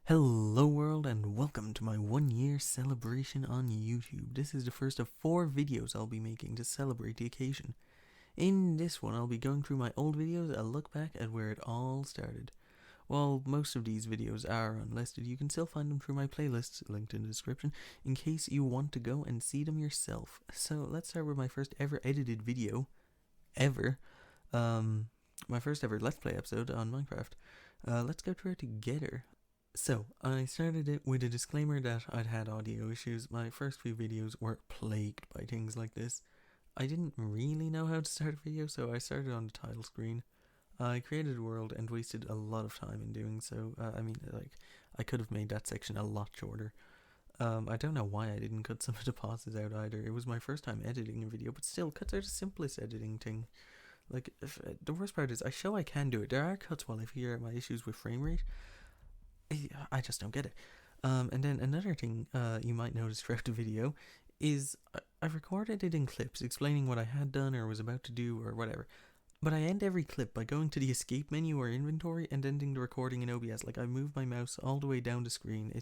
Hello world and welcome to my 1 year celebration on YouTube. This is the first of 4 videos I'll be making to celebrate the occasion. In this one I'll be going through my old videos, a look back at where it all started. While most of these videos are unlisted, you can still find them through my playlists, linked in the description, in case you want to go and see them yourself. So let's start with my first ever edited video, ever. My first ever Let's Play episode on Minecraft. Let's go through it together. So, I started it with a disclaimer that I'd had audio issues. My first few videos were plagued by things like this. I didn't really know how to start a video, so I started on the title screen. I created a world and wasted a lot of time in doing so. I could have made that section a lot shorter. I don't know why I didn't cut some of the pauses out either. It was my first time editing a video, but still, cuts are the simplest editing thing. The worst part is, I show I can do it. There are cuts while I figure out my issues with frame rate. I just don't get it. And then another thing you might notice throughout the video is I recorded it in clips explaining what I had done or was about to do or whatever. But I end every clip by going to the escape menu or inventory and ending the recording in OBS. Like, I move my mouse all the way down the screen.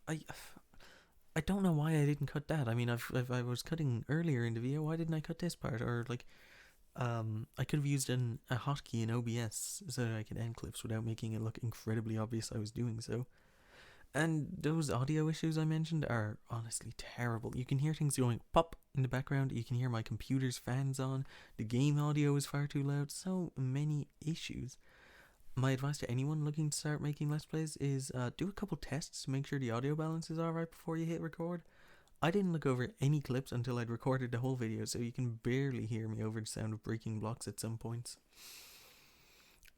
I don't know why I didn't cut that. I mean, if I was cutting earlier in the video, why didn't I cut this part? Or I could have used a hotkey in OBS so that I could end clips without making it look incredibly obvious I was doing so. And those audio issues I mentioned are honestly terrible. You can hear things going pop in the background, you can hear my computer's fans on, the game audio is far too loud, so many issues. My advice to anyone looking to start making Let's Plays is do a couple tests to make sure the audio balance is alright before you hit record. I didn't look over any clips until I'd recorded the whole video, so you can barely hear me over the sound of breaking blocks at some points.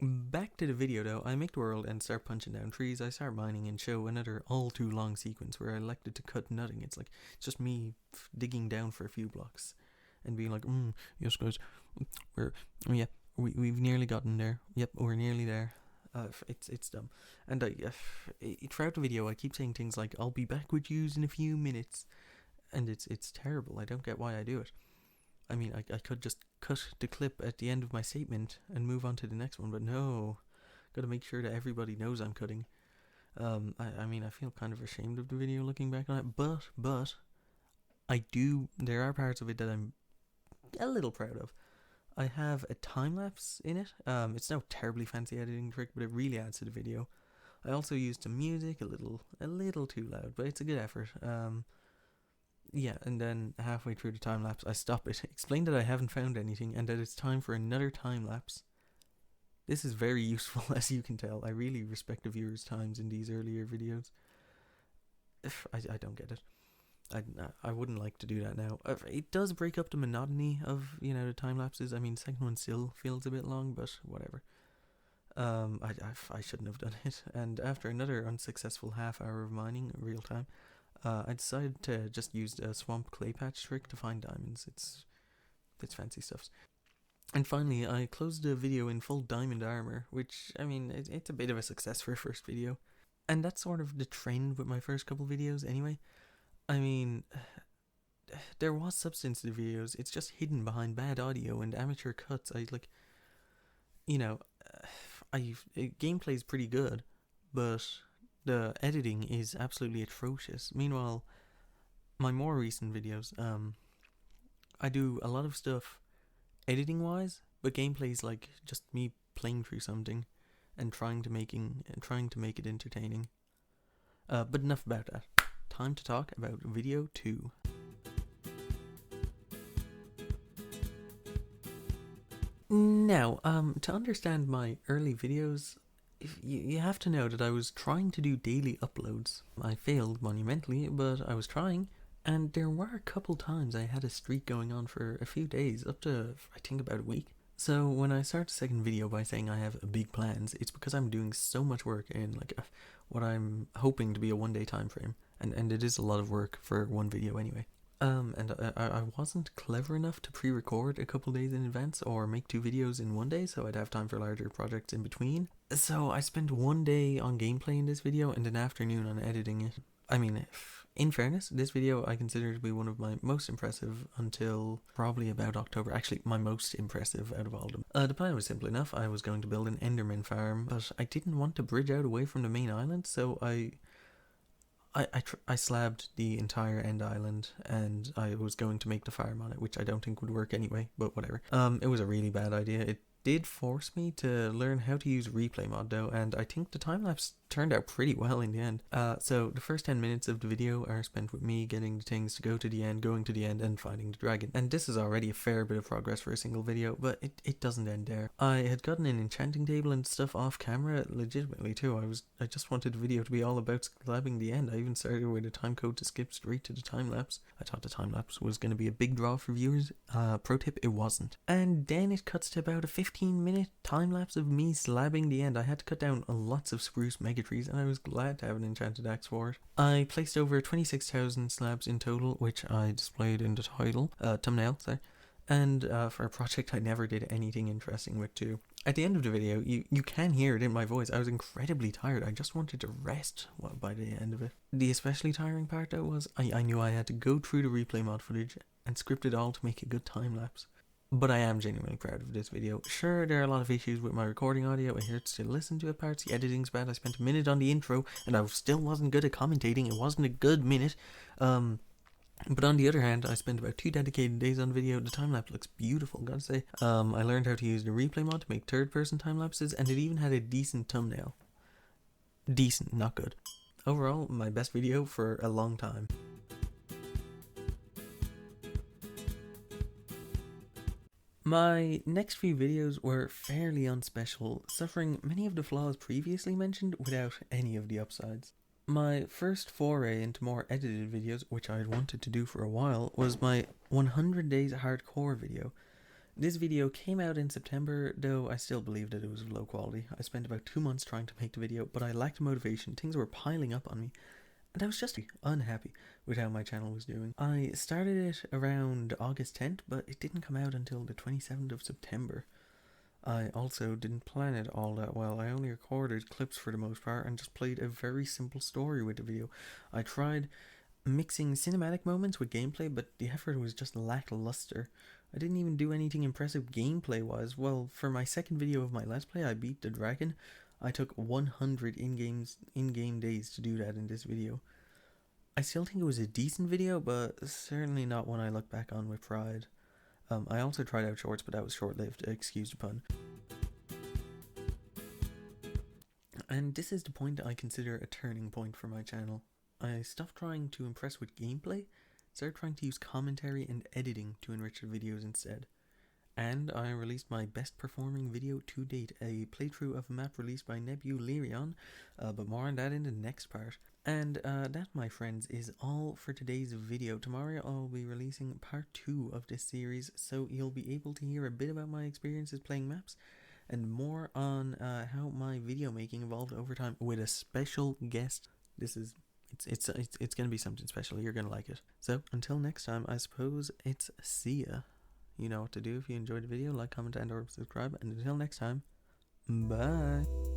Back to the video though, I make the world and start punching down trees. I start mining and show another all too long sequence where I elected to cut nothing. It's just me digging down for a few blocks and being like, yes guys, we've nearly gotten there. Yep, we're nearly there. It's dumb. And throughout the video I keep saying things like, I'll be back with yous in a few minutes. And it's terrible. I don't get why I do it. I mean, I could just cut the clip at the end of my statement and move on to the next one, but no. Gotta make sure that everybody knows I'm cutting. I feel kind of ashamed of the video looking back on it, but there are parts of it that I'm a little proud of. I have a time-lapse in it. It's no terribly fancy editing trick, but it really adds to the video. I also used some music, a little too loud, but it's a good effort. Yeah, and then halfway through the time-lapse, I stop it, explain that I haven't found anything, and that it's time for another time-lapse. This is very useful, as you can tell. I really respect the viewers' times in these earlier videos. I don't get it. I wouldn't like to do that now. It does break up the monotony of, the time-lapses. I mean, the second one still feels a bit long, but whatever. I shouldn't have done it. And after another unsuccessful half hour of mining, real time, I decided to just use a swamp clay patch trick to find diamonds. It's fancy stuff. And finally, I closed the video in full diamond armor, which, I mean, it's a bit of a success for a first video. And that's sort of the trend with my first couple videos anyway. I mean, there was substance to the videos, it's just hidden behind bad audio and amateur cuts. Gameplay's pretty good, but the editing is absolutely atrocious. Meanwhile, my more recent videos, I do a lot of stuff editing wise, but gameplay's like just me playing through something and trying to make it entertaining. But enough about that. Time to talk about video 2. Now, to understand my early videos, you have to know that I was trying to do daily uploads. I failed monumentally, but I was trying, and there were a couple times I had a streak going on for a few days, up to, I think, about a week. So when I start the second video by saying I have big plans, it's because I'm doing so much work in what I'm hoping to be a 1-day time frame, and it is a lot of work for one video anyway. And I wasn't clever enough to pre-record a couple days in advance or make 2 videos in 1 day, so I'd have time for larger projects in between. So I spent 1 day on gameplay in this video and an afternoon on editing it. I mean, In fairness, this video I consider to be one of my most impressive until probably about October. Actually, my most impressive out of all of them. The plan was simple enough. I was going to build an Enderman farm, but I didn't want to bridge out away from the main island, so I slabbed the entire end island, and I was going to make the farm on it, which I don't think would work anyway, but whatever. It was a really bad idea. It did force me to learn how to use replay mod though, and I think the time-lapse turned out pretty well in the end. So the first 10 minutes of the video are spent with me getting the things to go to the end, going to the end, and finding the dragon. And this is already a fair bit of progress for a single video, but it doesn't end there. I had gotten an enchanting table and stuff off camera legitimately too. I just wanted the video to be all about slabbing the end. I even started with a time code to skip straight to the time-lapse. I thought the time-lapse was going to be a big draw for viewers. Pro tip, it wasn't. And then it cuts to about a 15-minute time-lapse of me slabbing the end. I had to cut down lots of spruce mega trees, and I was glad to have an enchanted axe for it. I placed over 26,000 slabs in total, which I displayed in the thumbnail, sorry. And for a project I never did anything interesting with too. At the end of the video, you can hear it in my voice. I was incredibly tired. I just wanted to rest by the end of it. The especially tiring part though was I knew I had to go through the replay mod footage and script it all to make a good time lapse. But I am genuinely proud of this video. Sure, there are a lot of issues with my recording audio. It hurts to listen to it parts. The editing's bad. I spent a minute on the intro and I still wasn't good at commentating. It wasn't a good minute. But on the other hand, I spent about 2 dedicated days on video. The time-lapse looks beautiful, gotta say. I learned how to use the replay mod to make third-person time-lapses, and it even had a decent thumbnail. Decent, not good. Overall, my best video for a long time. My next few videos were fairly unspecial, suffering many of the flaws previously mentioned without any of the upsides. My first foray into more edited videos, which I had wanted to do for a while, was my 100 Days Hardcore video. This video came out in September, though I still believe that it was of low quality. I spent about 2 months trying to make the video, but I lacked motivation. Things were piling up on me, and I was just unhappy with how my channel was doing. I started it around August 10th, but it didn't come out until the 27th of September. I also didn't plan it all that well. I only recorded clips for the most part and just played a very simple story with the video. I tried mixing cinematic moments with gameplay, but the effort was just lackluster. I didn't even do anything impressive gameplay wise. Well, for my second video of my Let's Play, I beat the dragon. I took 100 in-game days to do that in this video. I still think it was a decent video, but certainly not one I look back on with pride. I also tried out shorts, but that was short-lived, excuse the pun. And this is the point I consider a turning point for my channel. I stopped trying to impress with gameplay, started trying to use commentary and editing to enrich the videos instead. And I released my best performing video to date, a playthrough of a map released by Nebularion, but more on that in the next part. And that, my friends, is all for today's video. Tomorrow I'll be releasing part 2 of this series, so you'll be able to hear a bit about my experiences playing maps, and more on how my video making evolved over time with a special guest. It's gonna be something special. You're gonna like it. So until next time, I suppose it's see ya. You know what to do if you enjoyed the video. Like, comment, and or subscribe. And until next time, bye.